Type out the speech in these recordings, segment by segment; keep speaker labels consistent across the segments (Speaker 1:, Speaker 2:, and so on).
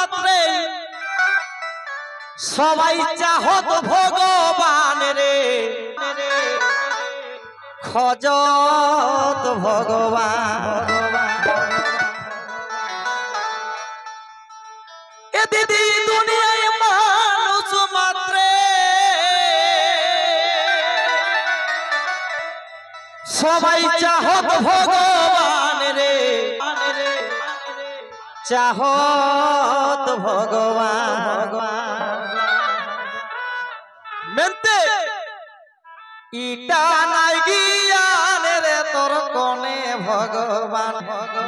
Speaker 1: মাত্রে সবাই চাহত ভগবান রে খজত ভগবান এ দিদি দুনিয়ায় মানুষ মাত্রে সবাই চাহত ভগবান রে চাহত ভগবান মেনতে ইটা নাই জ্ঞান রে তোর কোনে ভগবান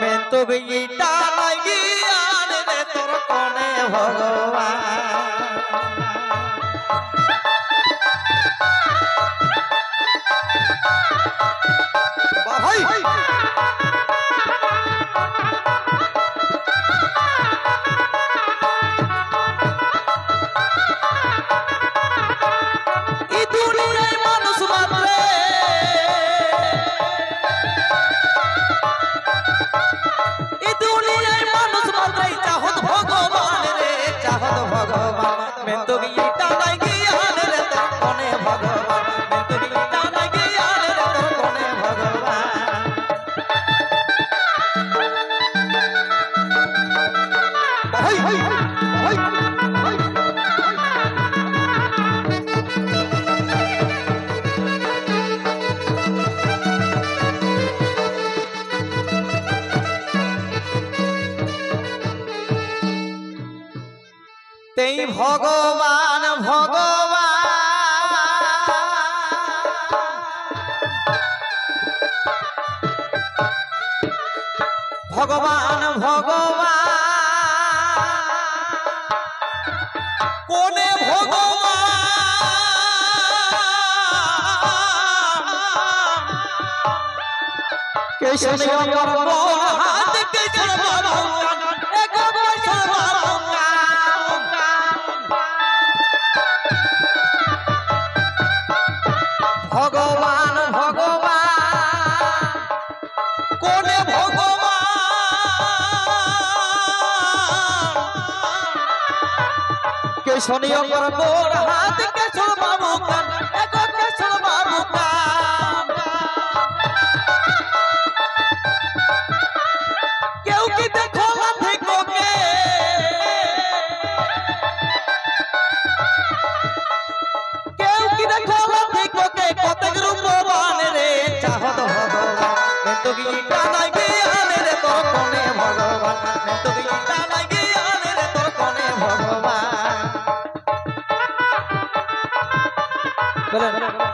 Speaker 1: মেনতো ইটা নাই জ্ঞান রে তোর কোনে ভগবান ভাই তেই ভগবান ভগবান ভগবান কোনে ভগবান কেশনে করব হাত কেশন বাবা এগো কেশন বাবা ভগবান ভগবান কোনে ভগবান কেশনীয় করব হাত কেশর বাবু কান এগো কেশর বাবু কান কেউ কি দেখো লাঠি কোকে কেউ কি দেখো লাঠি কোকে কতক রূপবান রে চাহত ভগবান মেতো গীতা নাই জ্ঞান রে তোর কোনে ভগবান মেতো গীতা নাই জ্ঞান রে তোর কোনে ভগবান বলে বাবা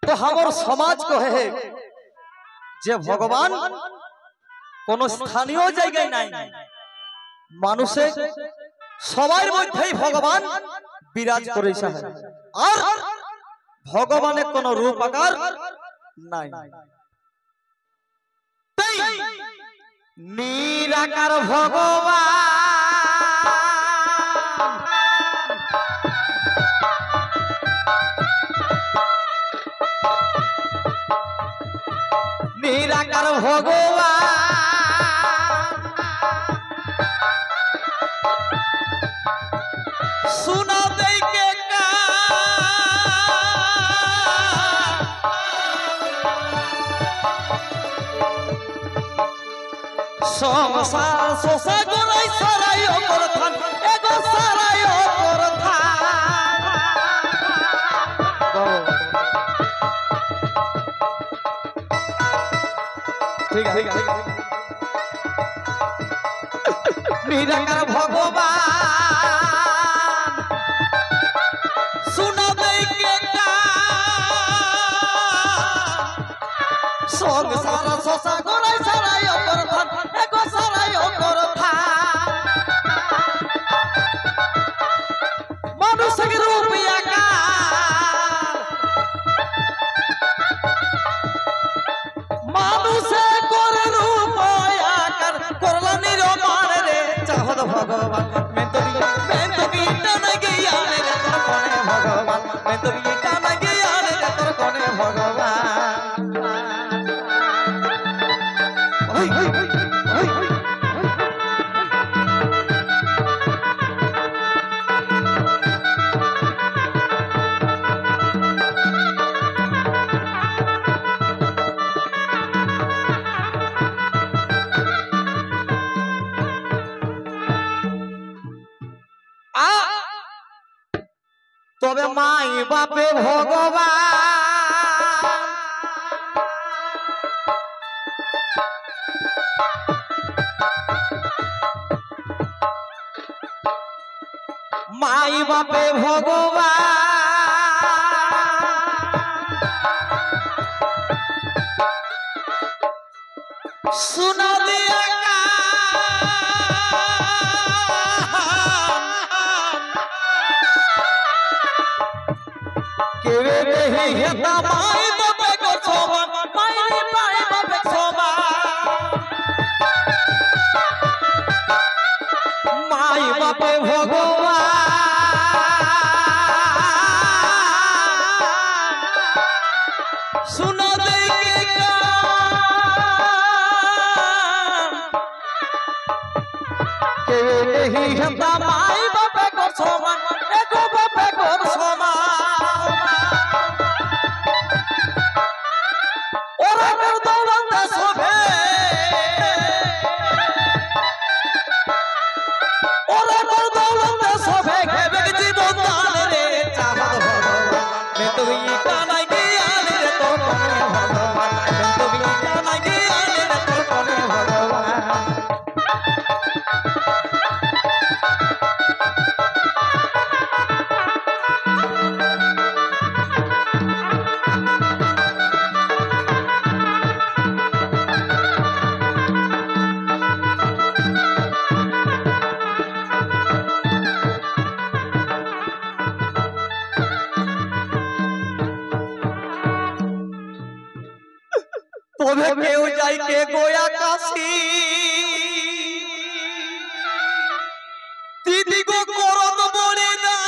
Speaker 1: तो हमार समाज को है जे भगवान कोन स्थानीय জায়গায় নাই মানুষে সবার মধ্যেই ভগবান বিরাজ করেছে আর ভগবানের কোন রূপ আকার নাই তাই নিরাকার ভগবান নিরাকার ভগবান सुना दे के संसार सोसा गोराई सराई करथान एगो सराई करथान ठीक है निराकार भगवान सुना दे के संसार सोसा गोराई सराई करथान एगो ভগবান মেন্তো গীতা না গিয়ানে রে তোর কোনে ভগবান মেন্তো গীতা না গিয়ানে রে তোর কোনে ভগবান ওই ওই ওই তবে মাই বাপে ভগবান মাই বাপে ভগবান सुना दिया केवे नहीं हेता माई बापे को सोमान माई बापे सोमान माई बापे भगवान सुना दे केवे नहीं हेता माई बापे को सोमान एको बापे को सोमान तोभे केउ जाई के गोया काशी दीदी को करत बड़ी दान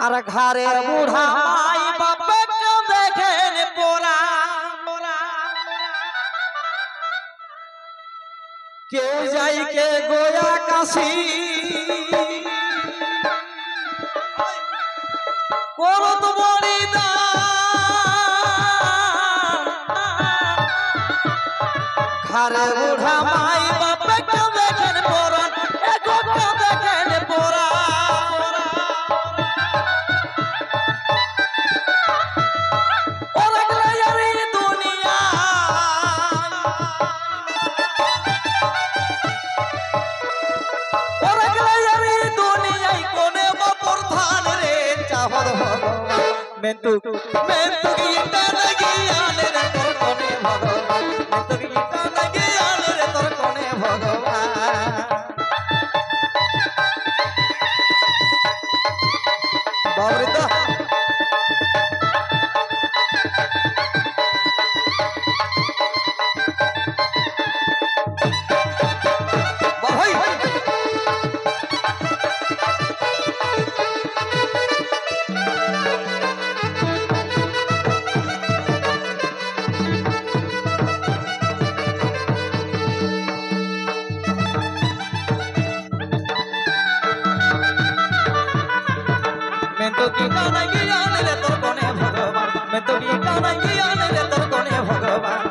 Speaker 1: আর ঘরের বুড়া মাই বাপে কে দেখেন পোরা কেউ যাই কে গোয়া কাশি করত বড়ি দান ঘরের বুড়া মাই বাপে কে দেখেন পোরা এগো কে দেখেন পোরা मेंतु गीता लगी आने रे तोर कोने भगवान मेंतु गीता लगी आने रे तोर कोने भगवान बावरिता मेंतु गीता लगी आने रे तोर कोने भगवान मेंतु गीता लगी आने रे तोर कोने भगवान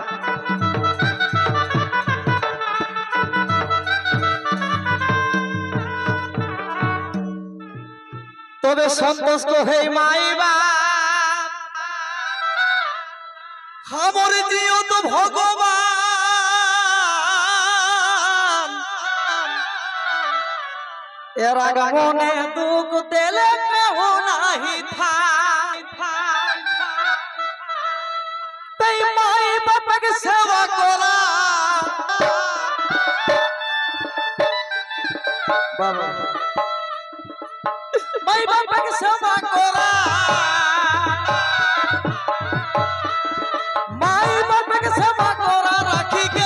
Speaker 1: तबे संतुष्ट हे माई बाप हमर जियो तो भगवान एरा गमने दुख देले केहू नाही था तई माई बाप के सेवा करा बाबा माई बाप के सेवा करा माई बाप के सेवा करा राखी के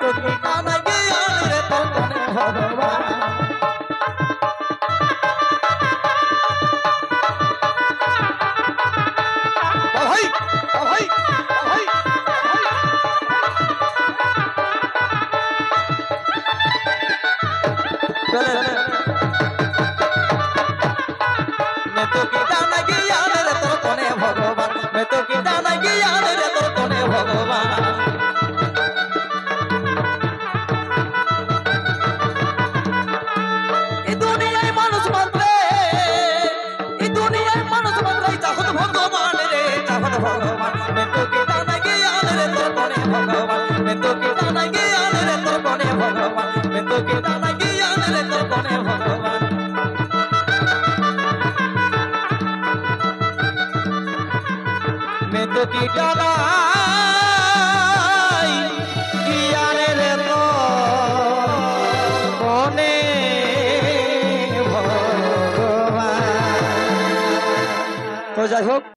Speaker 1: তো কি টানা জ্ঞান রে তোর কোনে ভগবান ভাই ভাই ভাই চলে मैं तो की जाना ज्ञान रे तोर कोने भगवान मैं तो की जाना ज्ञान रे तोर कोने भगवान এই দুনিয়ায় মানুষ মাত্রে চাহত ভগবান রে চাহত ভগবান मैं तो की जाना ज्ञान रे तोर कोने भगवान मैं तो की जाना ज्ञान रे तोर कोने भगवान मैं तो की जाना ज्ञान रे तोर कोने भगवान मैं तो कीटाना ज्ञान रे तो कोने भगवान तो যাই হোক